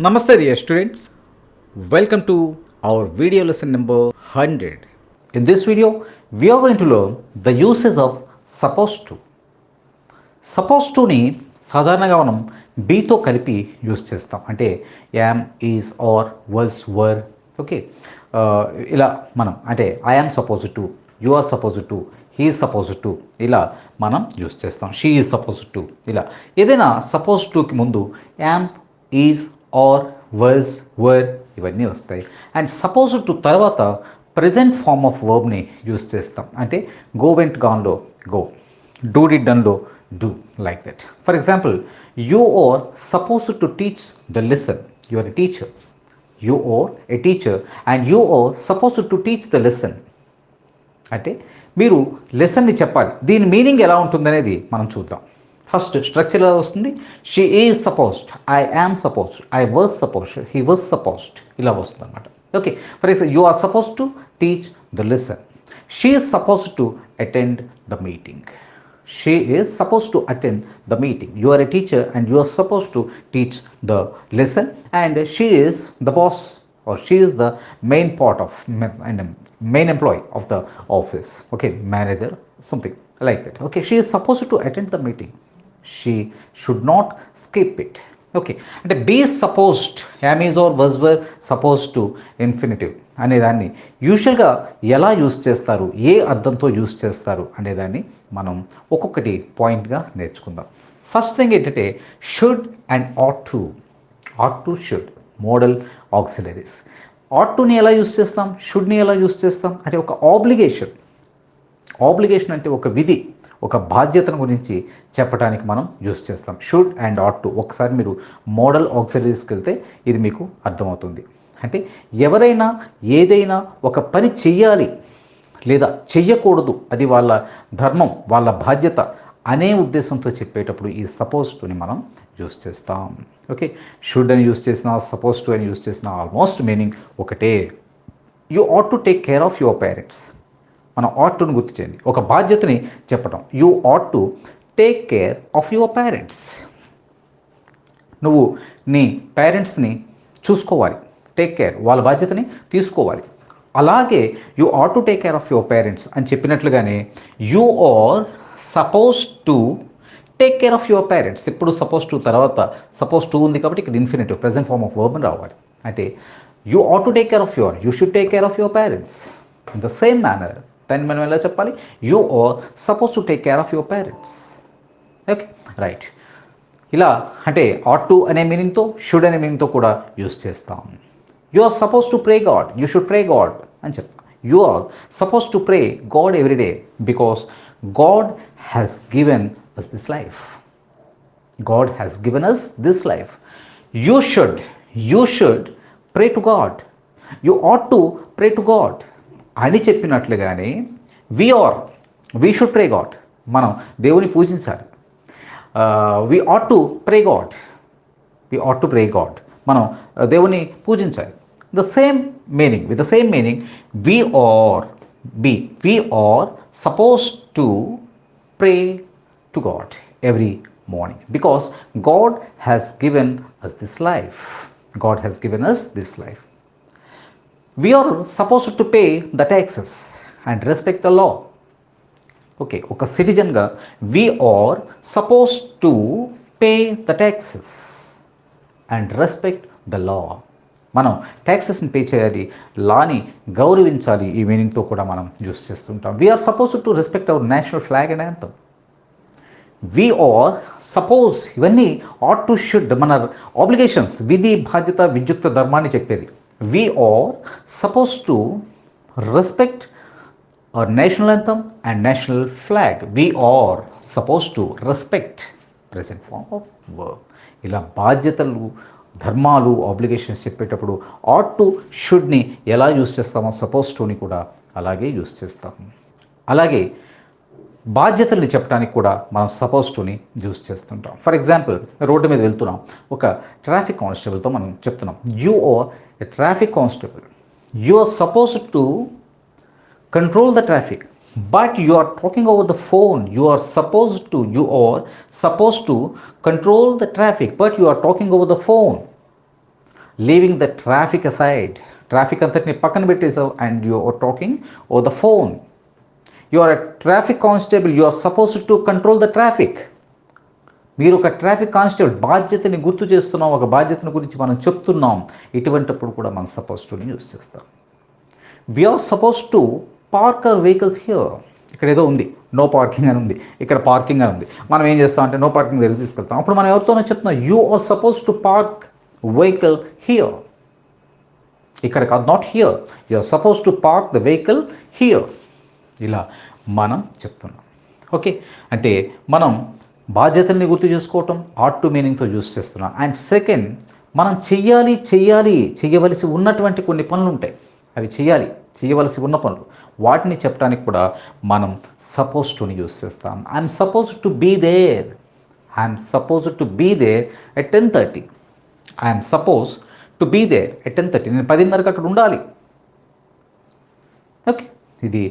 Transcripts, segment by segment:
Namaste dear students, welcome to our video lesson number 100. In this video, we are going to learn the uses of supposed to. Supposed toని సాధారణంగా మనం బీతో కలిపి use చేస్తాం. అంటే am, is, are, was, were. Okay, ఇలా మనం అంటే I am supposed to, you are supposed to, he is supposed to, ఇలా మనం యూస్ చేస్తాం. షీ ఈజ్ సపోజ్డ్ టు, ఇలా ఏదైనా సపోజ్ టుకి ముందు am, is, are, was, were ఇవన్నీ వస్తాయి. అండ్ సపోజ్డ్ టు తర్వాత ప్రజెంట్ ఫార్మ్ ఆఫ్ వర్బ్ని యూస్ చేస్తాం. అంటే గో, వెంట్, గాన్లో గో, డూ, డిడ్, డన్లో do, like that. For example, you are supposed to teach the lesson. You are a teacher. You are a teacher and you are supposed to teach the lesson. అంటే మీరు లెసన్ని చెప్పాలి. దీని meaning ఎలా ఉంటుందనేది మనం చూద్దాం. First structure ఎలా వస్తుంది? She is supposed, I am supposed, I was supposed, he was supposed, ఇలా వస్తుంది అనమాట. Okay, for example you are supposed to teach the lesson. She is supposed to attend the meeting. She is supposed to attend the meeting. You are a teacher and you are supposed to teach the lesson, and she is the boss or she is the main part of and main employee of the office. Okay, manager, something like that. Okay, she is supposed to attend the meeting. She should not skip it. Okay, అంటే be supposed, am, is, are, was, were, supposed to infinitive అనేదాన్ని యూజువల్గా ఎలా use చేస్తారు, ఏ అర్థంతో use చేస్తారు అనేదాన్ని మనం ఒక్కొక్కటి పాయింట్గా నేర్చుకుందాం. ఫస్ట్ థింగ్ ఏంటంటే should and ought to. Ought to, should, modal auxiliaries. Ought టుని ఎలా యూస్ చేస్తాం, షుడ్ని ఎలా యూస్ చేస్తాం అంటే ఒక ఆబ్లిగేషన్. ఆబ్లిగేషన్ అంటే ఒక విధి, ఒక బాధ్యతను గురించి చెప్పడానికి మనం యూస్ చేస్తాం షుడ్ అండ్ ఆట్ టు. ఒకసారి మీరు మోడల్ ఆక్సిలరీస్కి వెళ్తే ఇది మీకు అర్థమవుతుంది. అంటే ఎవరైనా ఏదైనా ఒక పని చెయ్యాలి లేదా చెయ్యకూడదు, అది వాళ్ళ ధర్మం, వాళ్ళ బాధ్యత అనే ఉద్దేశంతో చెప్పేటప్పుడు ఈ సపోజ్ టుని మనం యూస్ చేస్తాం. ఓకే, షుడ్ అని యూస్ చేసినా, సపోజ్ టు అని యూస్ చేసినా ఆల్మోస్ట్ మీనింగ్ ఒకటే. You ought to take care of your parents. మనం ఆట్ టుని గుర్తు చేయండి, ఒక బాధ్యతని చెప్పటం. You ought to take care of your parents. నువ్వు నీ పేరెంట్స్ని చూసుకోవాలి, టేక్ కేర్, వాళ్ళ బాధ్యతని తీసుకోవాలి. అలాగే you ought to take care of your parents అని చెప్పినట్లుగానే you are suppose to take care of your parents. ఇప్పుడు సపోజ్ టు తర్వాత సపోజ్ టు ఉంది కాబట్టి ఇక్కడ infinitive present form of verb రావాలి. అంటే you ought to take care of your, you should take care of your parents. In the same manner దాన్ని మనం ఎలా చెప్పాలి? You are suppose to take care of your parents. Okay, right. ఇలా అంటే ought to అనే మీనింగ్తో, should అనే మీనింగ్తో కూడా use చేస్తాం. You are suppose to pray God, you should pray God అని చెప్తాం. You are suppose to pray God every day because God has given us this life. God has given us this life. You should pray to God. You ought to pray to God అని చెప్పినట్లుగానే we should pray God, మనం దేవుని పూజించాలి. We ought to pray God, మనం దేవుని పూజించాలి. The same meaning, with the same meaning we are suppose to pray to God every morning because God has given us this life. We are supposed to pay the taxes and respect the law. Okay, ఒక సిటిజన్గా we are supposed to pay the taxes and respect the law. మనం ట్యాక్సెస్ని pay చేయాలి, లాని గౌరవించాలి. ఈ మీనింగ్తో కూడా మనం use చేస్తుంటాం. we are supposed to respect our national flag and anthem. we are suppose, ఇవన్నీ ఆట్ to should మన ఆబ్లిగేషన్స్, విధి, బాధ్యత, విద్యుక్త ధర్మాన్ని చెప్పేది. We are supposed to respect our national anthem and national flag. We are supposed to respect present form of verb. ఇలా బాధ్యతలు, ధర్మాలు, obligations చెప్పేటప్పుడు ఆట్ టు, షుడ్ని ఎలా యూస్ చేస్తామో సపోజ్ టుని కూడా అలాగే యూస్ చేస్తాము. అలాగే బాధ్యతల్ని చెప్పడానికి కూడా మనం సపోజ్ టుని యూస్ చేస్తుంటాం. ఫర్ ఎగ్జాంపుల్, రోడ్డు మీద వెళ్తున్నాం, ఒక ట్రాఫిక్ కానిస్టేబుల్తో మనం చెప్తున్నాం you are a traffic constable, you are supposed to control the traffic but you are talking over the phone. You are supposed to control the traffic, but you are talking over the phone. Leaving the traffic aside, traffic అంతటిని పక్కన పెట్టేసావు and you are talking on the phone. You are a traffic constable, you are supposed to control the traffic. మీరు ఒక traffic constable, బాధ్యతని గుర్తు చేస్తున్నాం, ఒక బాధ్యతను గురించి మనం చెప్తున్నాం. ఇటువంటిప్పుడు కూడా మనం సపోజ్ టుని యూస్ చేస్తాం. We are suppose to park our vehicles here. ఇక్కడ ఏదో ఉంది, నో పార్కింగ్ అని ఉంది, ఇక్కడ పార్కింగ్ అని ఉంది. మనం ఏం చేస్తాం అంటే నో పార్కింగ్ దగ్గర తీసుకెళ్తాం. అప్పుడు మనం ఎవరితోనో చెప్తున్నాం, you are suppose to park vehicle here. ఇక్కడ కాదు, not here, you are suppose to park the vehicle here. ఇలా మనం చెప్తున్నాం. ఓకే, అంటే మనం బాధ్యతల్ని గుర్తు చేసుకోవటం ఆట్ టు మీనింగ్తో యూస్ చేస్తున్నాం. అండ్ సెకండ్, మనం చేయవలసి ఉన్నటువంటి కొన్ని పనులు ఉంటాయి, అవి చేయవలసి ఉన్న పనులు, వాటిని చెప్పడానికి కూడా మనం సపోజ్ టుని యూస్ చేస్తాం. I'm suppose to be there, I'm suppose to be there at 10:30. I'm suppose to be there at 10:30. నేను 10:30కి అక్కడ ఉండాలి. ఓకే, ఇది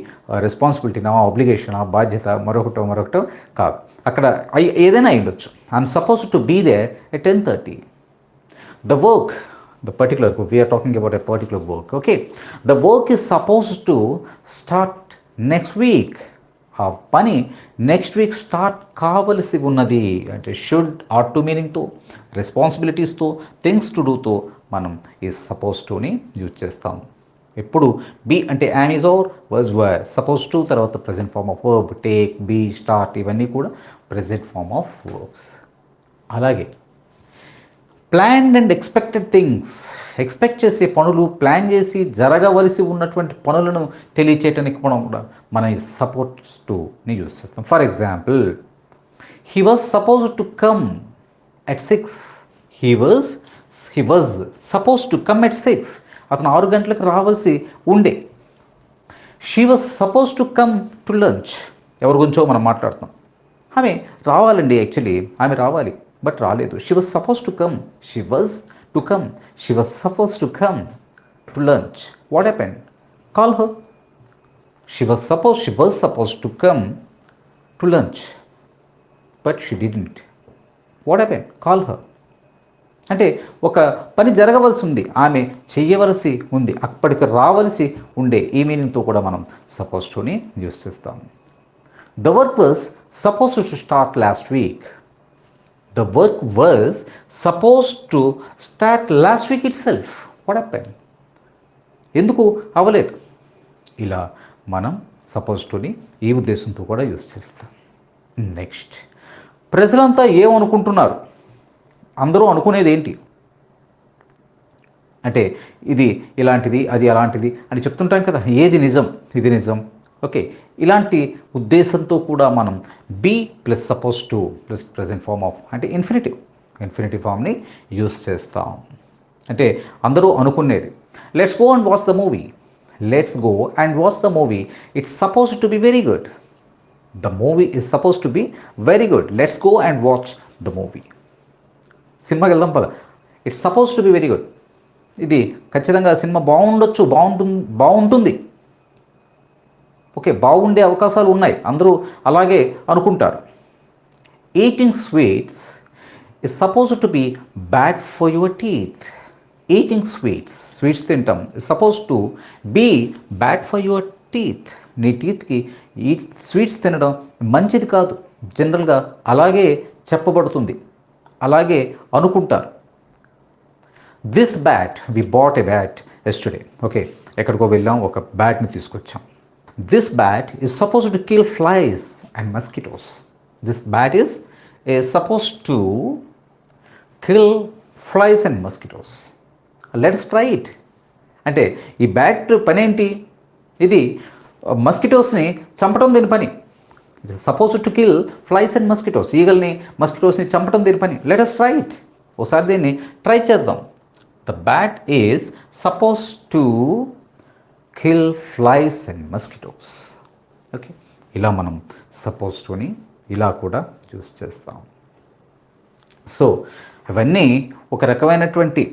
రెస్పాన్సిబిలిటీ, నా ఆబ్లిగేషన్, ఆ బాధ్యత, మరొకటో కాదు. అక్కడ ఏదైనా అయ్యుండొచ్చు. I'm suppose to be there at 10:30. The work, the particular work, we are talking about a particular work, okay? The work is supposed to start next week. ఆ పని నెక్స్ట్ వీక్ స్టార్ట్ కావలసి ఉన్నది. అంటే షుడ్, ఆట్ టు మీనింగ్తో, రెస్పాన్సిబిలిటీస్తో, things to డూతో మనం ఈ సపోజ్ టుని యూజ్ చేస్తాం. ఎప్పుడు బీ అంటే am is are was were, suppose to తర్వాత present form of verb, take, be, start, ఇవన్నీ కూడా ప్రజెంట్ ఫార్మ్ ఆఫ్ వర్బ్స్. అలాగే planned and expected things, expect చేసే పనులు, ప్లాన్ చేసి జరగవలసి ఉన్నటువంటి పనులను తెలియచేయటానికి కూడా మనం ఈ సపోజ్ టుని యూజ్ చేస్తాం. For example, he was suppose to come at 6. He was suppose to come at 6. అతను 6 గంటలకు రావాల్సి ఉండే. She was suppose to come to lunch. ఎవరి గురించో మనం మాట్లాడుతాం. ఆమె రావాలండి, యాక్చువల్లీ ఆమె రావాలి, బట్ రాలేదు. She was suppose to come, she was suppose to come to lunch. What happened? Call her. She was suppose to come to lunch, but she didn't. What happened? Call her. అంటే ఒక పని జరగవలసి ఉంది, ఆమె చెయ్యవలసి ఉంది, అప్పటికి రావలసి ఉండే. ఈ మీనింగ్తో కూడా మనం సపోజ్ టుని యూస్ చేస్తాం. The work was suppose to start last week. The work was supposed to start last week itself. What happened? ఎందుకు అవ్వలేదు? ఇలా మనం సపోజ్ టుని ఈ ఉద్దేశంతో కూడా యూజ్ చేస్తాం. నెక్స్ట్, ప్రజలంతా ఏమనుకుంటున్నారు? అందరూ అనుకునేది ఏంటి? అంటే ఇది ఇలాంటిది, అది అలాంటిది అని చెప్తుంటాం కదా, ఏది నిజం, ఇది నిజం. ఓకే, ఇలాంటి ఉద్దేశంతో కూడా మనం be plus suppose to plus present form of అంటే ఇన్ఫినిటివ్ ఫామ్ని యూస్ చేస్తాం. అంటే అందరూ అనుకునేది. Let's go and watch the movie. Let's go and watch the movie. It's suppose to be very good. The movie is suppose to be very good. Let's go and watch the movie. సినిమాకి వెళ్దాం పద. It's suppose to be very good. ఇది ఖచ్చితంగా cinema బాగుంటుంది. Okay, బాగుండే అవకాశాలు ఉన్నాయి, అందరూ అలాగే అనుకుంటారు. Eating sweets is suppose to be bad for your teeth. Eating sweets తింటాం is suppose to be bad for your teeth. నీ టీత్కి ఈ స్వీట్స్ తినడం మంచిది కాదు, జనరల్గా అలాగే చెప్పబడుతుంది, అలాగే అనుకుంటారు. This bat, we bought a bat yesterday. Okay, ఎక్కడికో వెళ్ళాం, ఒక బ్యాట్ని తీసుకొచ్చాం. This bat is supposed to kill flies and mosquitoes. This bat is supposed to kill flies and mosquitoes. Let's try it. అంటే ఈ బ్యాట్ పని ఏంటి? ఇది మస్కిటోస్ని చంపడం దీని పని. It is suppose to kill flies and mosquitoes. ఈగల్ని, మస్కిటోస్ని చంపడం దీని పని. Let us try it. ఒకసారి దీన్ని ట్రై చేద్దాం. The bat is supposed to kill flies and mosquitoes. Okay, ఇలా మనం సపోజ్ టుని ఇలా కూడా యూస్ చేస్తాం. సో ఇవన్నీ ఒక రకమైనటువంటి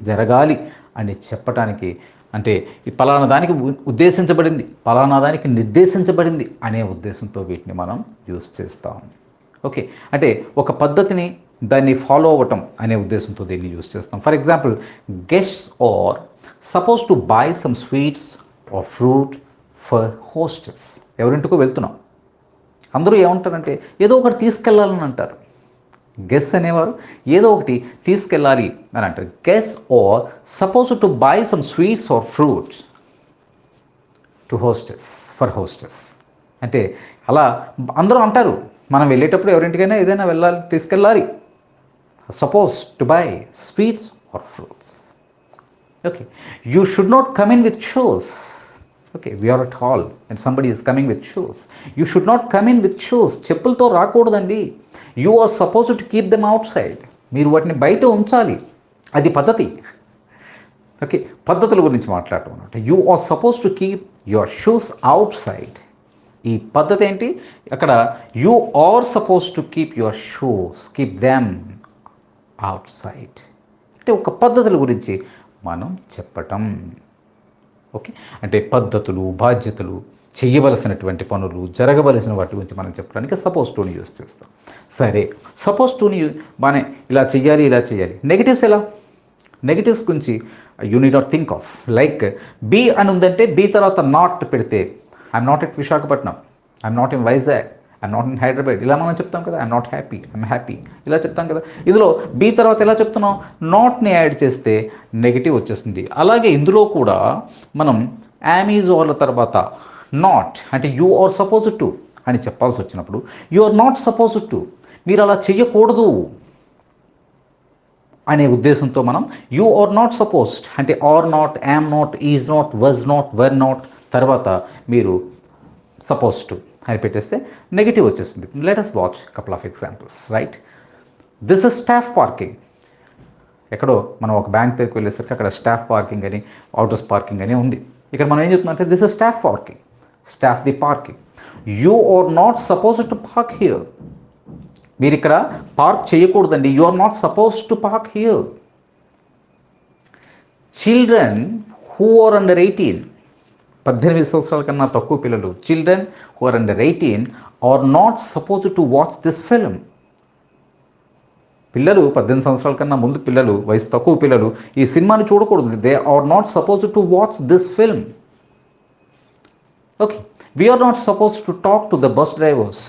జరగాలి అని చెప్పటానికి, అంటే ఈ పలానా దానికి ఉద్దేశించబడింది, పలానా దానికి నిర్దేశించబడింది అనే ఉద్దేశంతో వీటిని మనం యూస్ చేస్తాం. ఓకే, అంటే ఒక పద్ధతిని దాన్ని ఫాలో అవ్వటం అనే ఉద్దేశంతో దీన్ని యూజ్ చేస్తాం. For example, guests are suppose to buy some sweets or fruit for hostess. ఎవరింటికో వెళ్తున్నాం, అందరూ ఏమంటారంటే ఏదో ఒకటి తీసుకెళ్ళాలని అంటారు. గెస్ అనేవారు ఏదో ఒకటి తీసుకెళ్ళాలి అని అంటారు. Guests are suppose to buy some sweets or fruits to hostess for hostess. అంటే అలా అందరూ అంటారు, మనం వెళ్ళేటప్పుడు ఎవరింటికైనా ఏదైనా వెళ్ళాలి, తీసుకెళ్ళాలి. Suppose to buy sweets or fruits. Okay, you should not come in with shoes. Okay, we are at hall and somebody is coming with shoes. You should not come in with shoes. చెప్పులతో రాకూడదండి. You are suppose to keep them outside. మీరు వాటిని బయట ఉంచాలి, అది పద్ధతి. Okay, పద్ధతుల గురించి మాట్లాడటం అనమాట. You are suppose to keep your shoes outside. ఈ పద్ధతి ఏంటి? అక్కడ you are suppose to keep your shoes, keep them outside. అంటే ఒక పద్ధతుల గురించి మనం చెప్పటం. ఓకే, అంటే పద్ధతులు, బాధ్యతలు, చెయ్యవలసినటువంటి పనులు, జరగవలసిన వాటి గురించి మనం చెప్పడానికి సపోజ్ టూని యూజ్ చేస్తాం. సరే, సపోజ్ టూని బాగానే ఇలా చెయ్యాలి, ఇలా చేయాలి. నెగిటివ్స్ ఎలా? నెగిటివ్స్ గురించి you need not think of. Like be అని ఉందంటే బీ తర్వాత నాట్ పెడితే I'm not at Visakhapatnam, I'm not in Vizag, I'm not in Hyderabad, ఇలా మనం చెప్తాం కదా. I'm not happy, I'm happy, ఇలా చెప్తాం కదా. ఇందులో బీ తర్వాత ఎలా చెప్తున్నాం? నాట్ని యాడ్ చేస్తే నెగిటివ్ వచ్చేస్తుంది. అలాగే ఇందులో కూడా మనం యామ్ ఈజ్ ఆర్ల తర్వాత నాట్ అంటే యూ ఆర్ సపోజ్ టు అని చెప్పాల్సి వచ్చినప్పుడు you are not suppose to, మీరు అలా చెయ్యకూడదు అనే ఉద్దేశంతో మనం యూ ఆర్ నాట్ సపోజ్డ్ అంటే are not, am not, is not, was not, were not తర్వాత మీరు సపోజ్ టు అని పెట్టేస్తే నెగిటివ్ వచ్చేస్తుంది. Let us watch couple of examples. Right, this is staff parking. ఎక్కడో మనం ఒక బ్యాంక్ దగ్గరికి వెళ్ళేసరికి అక్కడ స్టాఫ్ పార్కింగ్ అని, అవుటర్స్ పార్కింగ్ అని ఉంది. ఇక్కడ మనం ఏం చెప్తున్నాం అంటే this is staff parking, staff the parking. You are not suppose to park here. మీరు ఇక్కడ పార్క్ చేయకూడదండి. You are not suppose to park here. Children who are under 18, 18 సంవత్సరాల కన్నా తక్కువ పిల్లలు, children who are under 18 are not suppose to watch this film. పిల్లలు 18 సంవత్సరాల కన్నా ముందు పిల్లలు, వయసు తక్కువ పిల్లలు ఈ సినిమాని చూడకూడదు. They are not suppose to watch this film. Okay, we are not suppose to talk to the bus drivers.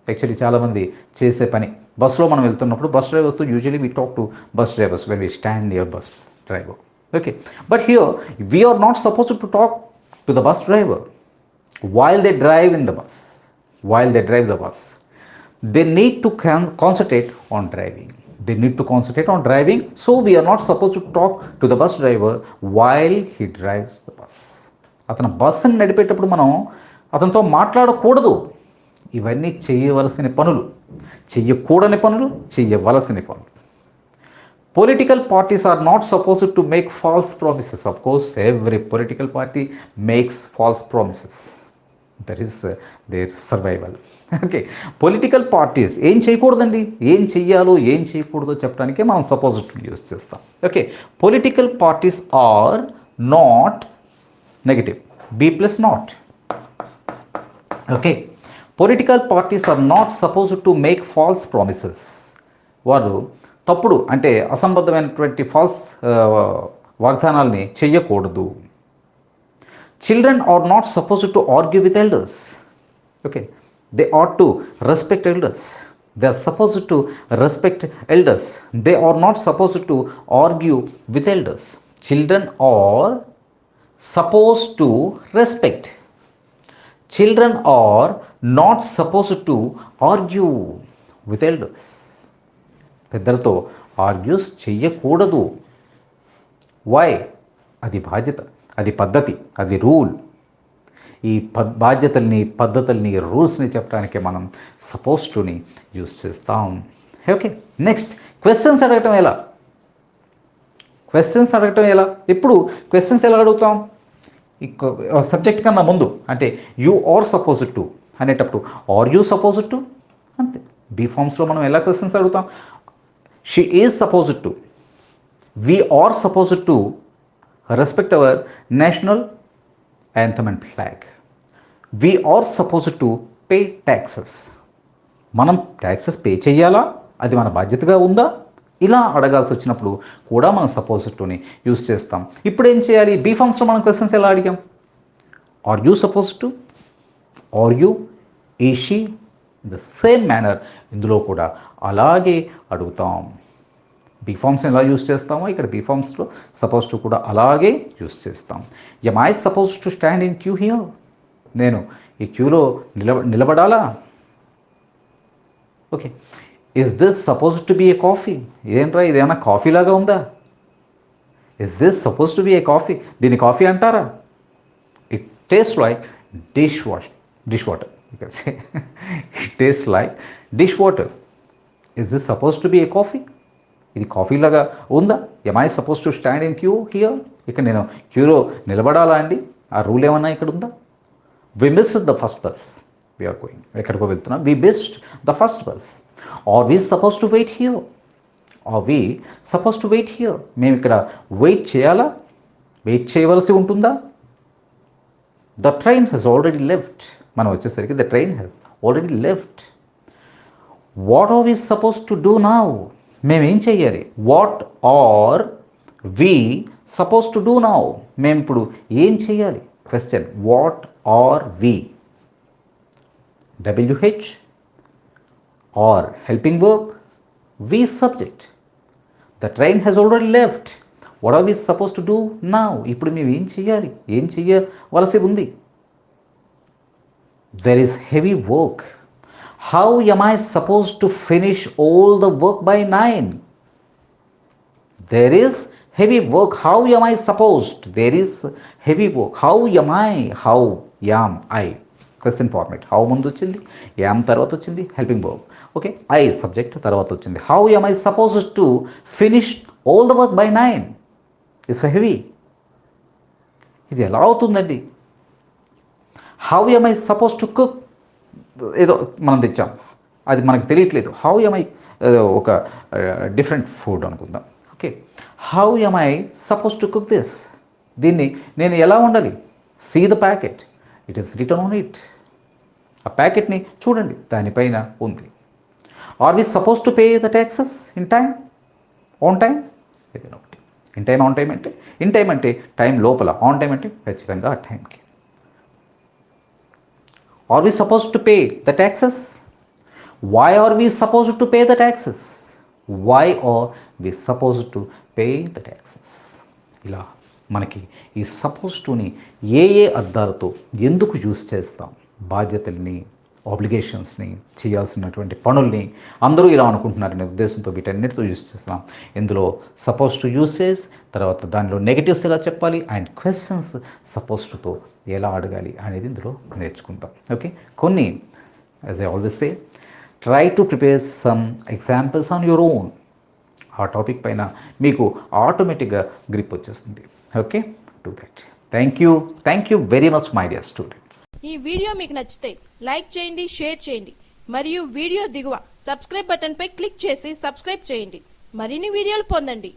Actually చాలామంది చేసే పని, బస్సులో మనం వెళ్తున్నప్పుడు బస్ డ్రైవర్స్తో usually we talk to bus drivers when we stand near bus driver. Okay, but here we are not suppose to talk to the bus driver while they drive in the bus, while they drive the bus. They need to concentrate on driving. They need to concentrate on driving. So we are not supposed to talk to the bus driver while he drives the bus. అతను బస్సుని నడిపేటప్పుడు మనం అతనితో మాట్లాడకూడదు. ఇవన్నీ చేయవలసిన పనులు, చెయ్యకూడని పనులు, చెయ్యవలసిన పనులు. Political parties are not supposed to make false promises. Of course, every political party makes false promises. That is their survival. Okay, political parties ఏం చేయకూడదండి, ఏం చెయ్యాలో ఏం చేయకూడదో చెప్పడానికే మనం సపోజ్ టు యూజ్ చేస్తాం. Okay, political parties are not negative, be plus not. Okay, political parties are not suppose to make false promises. వారు తప్పుడు అంటే అసంబద్ధమైనటువంటి ఫాల్స్ వాగ్దానాల్ని చెయ్యకూడదు. Children are not supposed to argue with elders. Okay, they ought to respect elders. They are supposed to respect elders. They are not supposed to argue with elders. Children are supposed to respect. Children are not supposed to argue with elders. పెద్దలతో argues చెయ్యకూడదు. Why? అది బాధ్యత, అది పద్ధతి, అది rule. ఈ బాధ్యతల్ని, పద్ధతుల్ని, రూల్స్ని చెప్పడానికే మనం సపోజ్ టుని యూజ్ చేస్తాం. ఓకే, నెక్స్ట్ క్వశ్చన్స్ అడగటం ఎలా? క్వశ్చన్స్ అడగటం ఎలా? ఇప్పుడు క్వశ్చన్స్ ఎలా అడుగుతాం? సబ్జెక్ట్ కన్నా ముందు అంటే యూ ఆర్ సపోజ్ టు అనేటప్పుడు ఆర్ యూ సపోజ్ టు అంతే. బీ ఫార్మ్స్లో మనం ఎలా క్వశ్చన్స్ అడుగుతాం? She is supposed to, we are supposed to respect our national anthem and flag. We are supposed to pay taxes. మనం ట్యాక్సెస్ పే చేయాలా అది మన బాధ్యతగా ఉందా? ఇలా అడగాల్సి వచ్చినప్పుడు కూడా మనం సపోజ్ టుని యూస్ చేస్తాం. ఇప్పుడు ఏం చేయాలి? బీ ఫామ్స్లో మనం క్వశ్చన్స్ ఎలా అడిగాం? Are you suppose to, are you, is she, the same manner ఇందులో కూడా అలాగే అడుగుతాం. బీ ఫామ్స్ ఎలా యూస్ చేస్తామో ఇక్కడ బీ ఫామ్స్లో సపోజ్ టు కూడా అలాగే యూస్ చేస్తాం. Am I suppose to stand in queue here? నేను ఈ క్యూలో నిలబడాలా? Okay. Is this suppose to be a coffee? ఏంట్రా ఇదేమన్నా కాఫీ లాగా ఉందా? Is this suppose to be a coffee? దీన్ని కాఫీ అంటారా? It taste like dish water. You can say it tastes like dish water. Is this supposed to be a coffee? ఇది coffee లాగా ఉందా? Am I suppose to stand in queue here? ఇక్కడ నేను క్యూలో నిలబడాలా అండి? ఆ రూల్ ఏమన్నా ఇక్కడ ఉందా? We missed the first bus, we're going, ఎక్కడికో వెళ్తున్నాం. We missed the first bus. Are we suppose to wait here? Are we suppose to wait here? మేము ఇక్కడ వెయిట్ చేయాలా? వెయిట్ చేయవలసి ఉంటుందా? The train has already left. మనం వచ్చేసరికి the train has already left. What are we suppose to do now? మేమేం చెయ్యాలి? What are we suppose to do now? మేము ఇప్పుడు ఏం చెయ్యాలి? Question. What are we? WH are helping verb, we subject. The train has already left. What are we suppose to do now? ఇప్పుడు మేము ఏం చెయ్యాలి? ఏం చెయ్యవలసి ఉంది? There is heavy work. How am I supposed to finish all the work by 9? There is heavy work. How am I supposed? There is heavy work. How am I? How am I? Question format. How ముందు వచ్చింది, am తర్వాత వచ్చింది, helping verb. Okay, I subject తర్వాత వచ్చింది. How am I supposed to finish all the work by 9? It's heavy. ఇది ఎలా అవుతుందండి? How am I suppose to cook? ఏదో మనం తెచ్చాం, అది మనకు తెలియట్లేదు. హౌ ఎమ్ ఐ ఒక డిఫరెంట్ ఫుడ్ అనుకుందాం. Okay, how am I suppose to cook this? దీన్ని నేను ఎలా వండాలి? See the packet, it is written on it. ఆ ప్యాకెట్ని చూడండి, దానిపైన ఉంది. Are we suppose to pay the taxes in time, on time? ఏదైనా ఒకటి. ఇన్ టైం, ఆన్ టైం అంటే, ఇన్ టైం అంటే టైం లోపల, ఆన్ టైం అంటే ఖచ్చితంగా ఆ టైంకి. Are we supposed to pay the taxes? Why are we supposed to pay the taxes? Why are we supposed to pay the taxes? ఇలా మనకి ఈ సపోజ్ టుని ఏ అర్థాలతో ఎందుకు యూస్ చేస్తాం? బాధ్యతల్ని, ఆబ్లిగేషన్స్ని, చేయాల్సినటువంటి పనుల్ని అందరూ ఇలా అనుకుంటున్నారనే ఉద్దేశంతో వీటన్నిటితో యూస్ చేస్తున్నాం. ఇందులో సపోజ్ టు యూసేజ్, తర్వాత దానిలో నెగటివ్స్ ఎలా చెప్పాలి, అండ్ క్వశ్చన్స్ సపోజ్ టుతో ఎలా అడగాలి అనేది ఇందులో నేర్చుకుందాం. ఓకే, కొన్ని as I always say, try to prepare some examples on your own. ఆ టాపిక్ పైన మీకు ఆటోమేటిక్గా గ్రిప్ వచ్చేస్తుంది. Okay, do that. Thank you very much my dear students. ఈ వీడియో మీకు నచ్చితే లైక్ చేయండి, షేర్ చేయండి, మరియు వీడియో దిగువ సబ్స్క్రైబ్ బటన్ పై క్లిక్ చేసి సబ్స్క్రైబ్ చేయండి. మరిన్ని వీడియోలు పొందండి.